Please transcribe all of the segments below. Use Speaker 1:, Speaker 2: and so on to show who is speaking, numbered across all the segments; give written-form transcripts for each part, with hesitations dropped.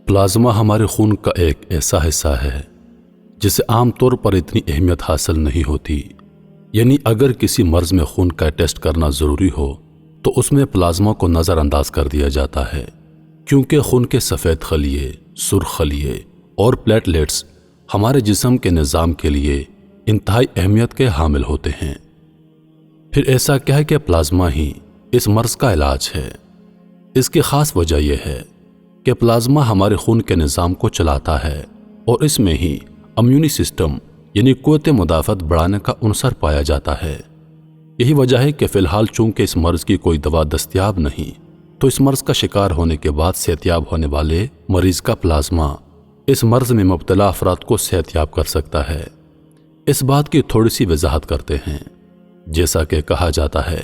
Speaker 1: Plasma ہمارے خون کا ایک ایسا حصہ ہے جسے عام طور پر اتنی اہمیت حاصل نہیں ہوتی، یعنی اگر کسی مرض میں خون کا ٹیسٹ کرنا ضروری ہو تو اس میں پلازما کو نظر انداز کر دیا جاتا ہے، کیونکہ خون کے سفید خلیے، سرخ خلیے اور پلیٹلیٹس ہمارے جسم کے نظام کے لیے انتہائی اہمیت کے حامل ہوتے ہیں۔ پھر ایسا کیا ہے کہ پلازما ہی اس مرض کا علاج ہے؟ اس کی خاص وجہ یہ ہے کہ پلازما ہمارے خون کے نظام کو چلاتا ہے اور اس میں ہی امیونی سسٹم یعنی قوت مدافعت بڑھانے کا عنصر پایا جاتا ہے۔ یہی وجہ ہے کہ فی الحال چونکہ اس مرض کی کوئی دوا دستیاب نہیں، تو اس مرض کا شکار ہونے کے بعد صحتیاب ہونے والے مریض کا پلازما اس مرض میں مبتلا افراد کو صحتیاب کر سکتا ہے۔ اس بات کی تھوڑی سی وضاحت کرتے ہیں۔ جیسا کہ کہا جاتا ہے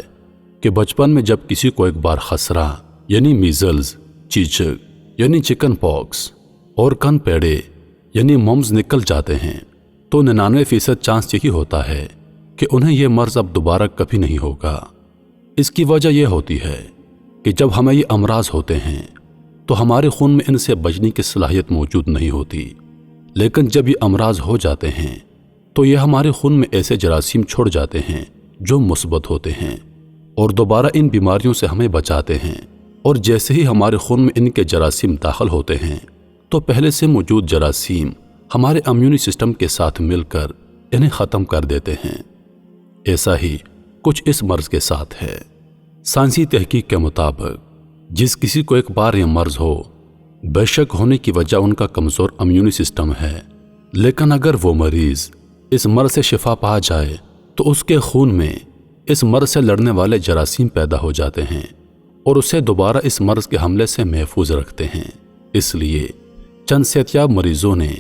Speaker 1: کہ بچپن میں جب کسی کو ایک بار خسرہ یعنی میزلز، چیچک یعنی چکن پاکس اور کن پیڑے یعنی ممز نکل جاتے ہیں تو 99% چانس یہی ہوتا ہے کہ انہیں یہ مرض اب دوبارہ کبھی نہیں ہوگا۔ اس کی وجہ یہ ہوتی ہے کہ جب ہمیں یہ امراض ہوتے ہیں تو ہمارے خون میں ان سے بچنے کی صلاحیت موجود نہیں ہوتی، لیکن جب یہ امراض ہو جاتے ہیں تو یہ ہمارے خون میں ایسے جراثیم چھوڑ جاتے ہیں جو مثبت ہوتے ہیں اور دوبارہ ان بیماریوں سے ہمیں بچاتے ہیں، اور جیسے ہی ہمارے خون میں ان کے جراثیم داخل ہوتے ہیں تو پہلے سے موجود جراثیم ہمارے امیونی سسٹم کے ساتھ مل کر انہیں ختم کر دیتے ہیں۔ ایسا ہی کچھ اس مرض کے ساتھ ہے۔ سائنسی تحقیق کے مطابق جس کسی کو ایک بار یہ مرض ہو، بے شک ہونے کی وجہ ان کا کمزور امیونی سسٹم ہے، لیکن اگر وہ مریض اس مرض سے شفا پا جائے تو اس کے خون میں اس مرض سے لڑنے والے جراثیم پیدا ہو جاتے ہیں اور اسے دوبارہ اس مرض کے حملے سے محفوظ رکھتے ہیں۔ اس لیے چند صحتیاب مریضوں نے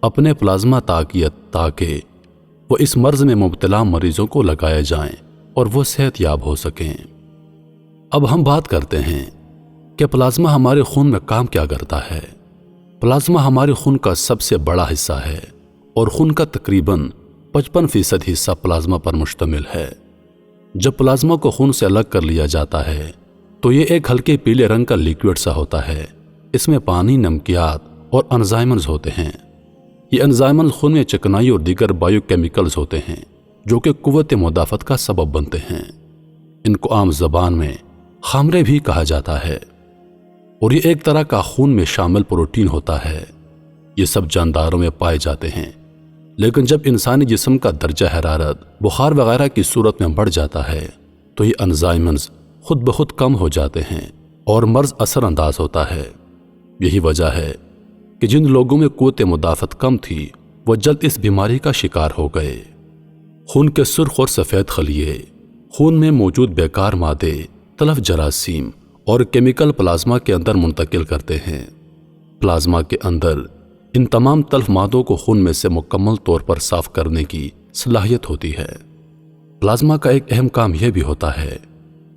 Speaker 1: اپنے پلازما تاکیت تاکہ وہ اس مرض میں مبتلا مریضوں کو لگائے جائیں اور وہ صحت یاب ہو سکیں۔ اب ہم بات کرتے ہیں کہ پلازما ہمارے خون میں کام کیا کرتا ہے۔ پلازما ہمارے خون کا سب سے بڑا حصہ ہے اور خون کا تقریباً 55% حصہ پلازما پر مشتمل ہے۔ جب پلازما کو خون سے الگ کر لیا جاتا ہے تو یہ ایک ہلکے پیلے رنگ کا لیکوڈ سا ہوتا ہے۔ اس میں پانی، نمکیات اور انزائمز ہوتے ہیں۔ یہ انزائمز خون میں چکنائی اور دیگر بائیو کیمیکلز ہوتے ہیں جو کہ قوت مدافعت کا سبب بنتے ہیں۔ ان کو عام زبان میں خامرے بھی کہا جاتا ہے، اور یہ ایک طرح کا خون میں شامل پروٹین ہوتا ہے۔ یہ سب جانداروں میں پائے جاتے ہیں، لیکن جب انسانی جسم کا درجہ حرارت بخار وغیرہ کی صورت میں بڑھ جاتا ہے تو یہ انزائمز خود بخود کم ہو جاتے ہیں اور مرض اثر انداز ہوتا ہے۔ یہی وجہ ہے کہ جن لوگوں میں قوت مدافعت کم تھی وہ جلد اس بیماری کا شکار ہو گئے۔ خون کے سرخ اور سفید خلیے خون میں موجود بیکار مادے، تلف جراثیم اور کیمیکل پلازما کے اندر منتقل کرتے ہیں۔ پلازما کے اندر ان تمام تلف مادوں کو خون میں سے مکمل طور پر صاف کرنے کی صلاحیت ہوتی ہے۔ پلازما کا ایک اہم کام یہ بھی ہوتا ہے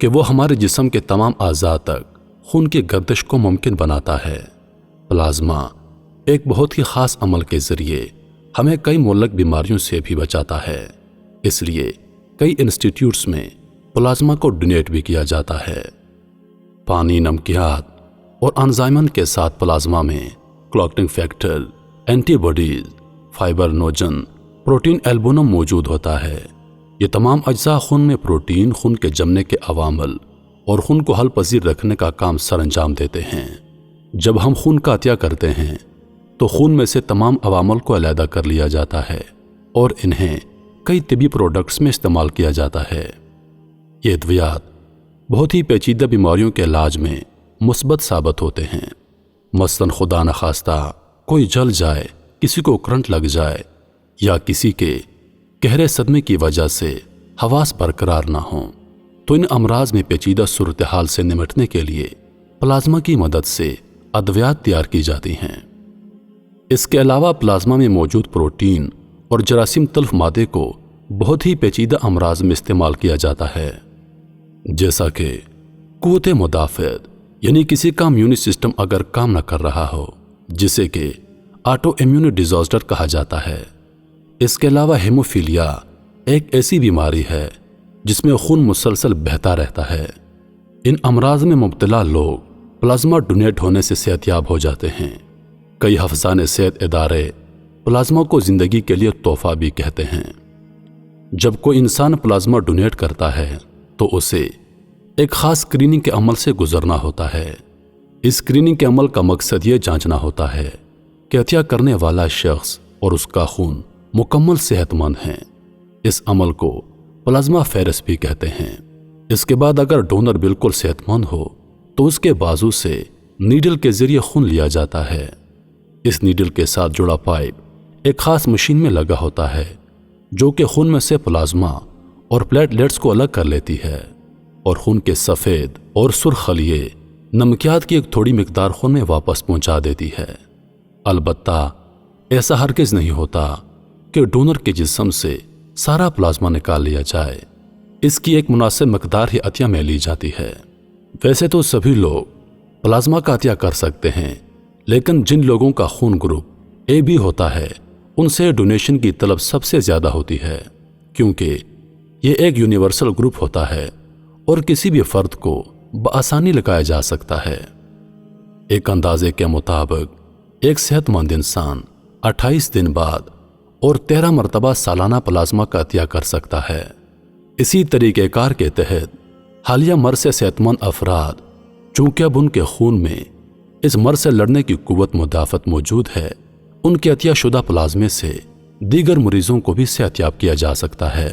Speaker 1: کہ وہ ہمارے جسم کے تمام اعضاء تک خون کی گردش کو ممکن بناتا ہے۔ پلازما ایک بہت ہی خاص عمل کے ذریعے ہمیں کئی مہلک بیماریوں سے بھی بچاتا ہے۔ اس لیے کئی انسٹیٹیوٹس میں پلازما کو ڈونیٹ بھی کیا جاتا ہے۔ پانی، نمکیات اور انزائمن کے ساتھ پلازما میں clotting factor, antibodies, fibrinogen, protein albumin موجود ہوتا ہے۔ یہ تمام اجزاء خون میں پروٹین، خون کے جمنے کے عوامل اور خون کو حل پذیر رکھنے کا کام سر انجام دیتے ہیں۔ جب ہم خون کا عطیہ کرتے ہیں تو خون میں سے تمام عوامل کو علیحدہ کر لیا جاتا ہے اور انہیں کئی طبی پروڈکٹس میں استعمال کیا جاتا ہے۔ یہ ادویات بہت ہی پیچیدہ بیماریوں کے علاج میں مثبت ثابت ہوتے ہیں۔ مثلاً خدا نخواستہ کوئی جل جائے، کسی کو کرنٹ لگ جائے یا کسی کے گہرے صدمے کی وجہ سے حواس برقرار نہ ہوں تو ان امراض میں پیچیدہ صورتحال سے نمٹنے کے لیے پلازما کی مدد سے ادویات تیار کی جاتی ہیں۔ اس کے علاوہ پلازما میں موجود پروٹین اور جراثیم تلف مادے کو بہت ہی پیچیدہ امراض میں استعمال کیا جاتا ہے، جیسا کہ قوت مدافعت یعنی کسی کا امیونی سسٹم اگر کام نہ کر رہا ہو، جسے کہ آٹو امیون ڈیزاسٹر کہا جاتا ہے۔ اس کے علاوہ ہیموفیلیا ایک ایسی بیماری ہے جس میں خون مسلسل بہتا رہتا ہے۔ ان امراض میں مبتلا لوگ پلازما ڈونیٹ ہونے سے صحت یاب ہو جاتے ہیں۔ کئی حفظان صحت ادارے پلازما کو زندگی کے لیے تحفہ بھی کہتے ہیں۔ جب کوئی انسان پلازما ڈونیٹ کرتا ہے تو اسے ایک خاص اسکریننگ کے عمل سے گزرنا ہوتا ہے۔ اس اسکریننگ کے عمل کا مقصد یہ جانچنا ہوتا ہے کہ عطیہ کرنے والا شخص اور اس کا خون مکمل صحت مند ہیں۔ اس عمل کو پلازما فیرس بھی کہتے ہیں۔ اس کے بعد اگر ڈونر بالکل صحت مند ہو تو اس کے بازو سے نیڈل کے ذریعے خون لیا جاتا ہے۔ اس نیڈل کے ساتھ جڑا پائپ ایک خاص مشین میں لگا ہوتا ہے جو کہ خون میں سے پلازما اور پلیٹلیٹس کو الگ کر لیتی ہے اور خون کے سفید اور سرخ خلیے نمکیات کی ایک تھوڑی مقدار خون میں واپس پہنچا دیتی ہے۔ البتہ ایسا ہرگز نہیں ہوتا کہ ڈونر کے جسم سے سارا پلازما نکال لیا جائے۔ اس کی ایک مناسب مقدار ہی عطیہ میں لی جاتی ہے۔ ویسے تو سبھی لوگ پلازما کا عطیہ کر سکتے ہیں، لیکن جن لوگوں کا خون گروپ اے بی ہوتا ہے ان سے ڈونیشن کی طلب سب سے زیادہ ہوتی ہے، کیونکہ یہ ایک یونیورسل گروپ ہوتا ہے اور کسی بھی فرد کو بآسانی لگایا جا سکتا ہے۔ ایک اندازے کے مطابق ایک صحت مند انسان 28 دن بعد اور 13 مرتبہ سالانہ پلازما کا عطیہ کر سکتا ہے۔ اسی طریقہ کار کے تحت حالیہ مرض سے صحت مند افراد، چونکہ اب ان کے خون میں اس مرض سے لڑنے کی قوت مدافعت موجود ہے، ان کے عطیہ شدہ پلازمے سے دیگر مریضوں کو بھی صحت یاب کیا جا سکتا ہے۔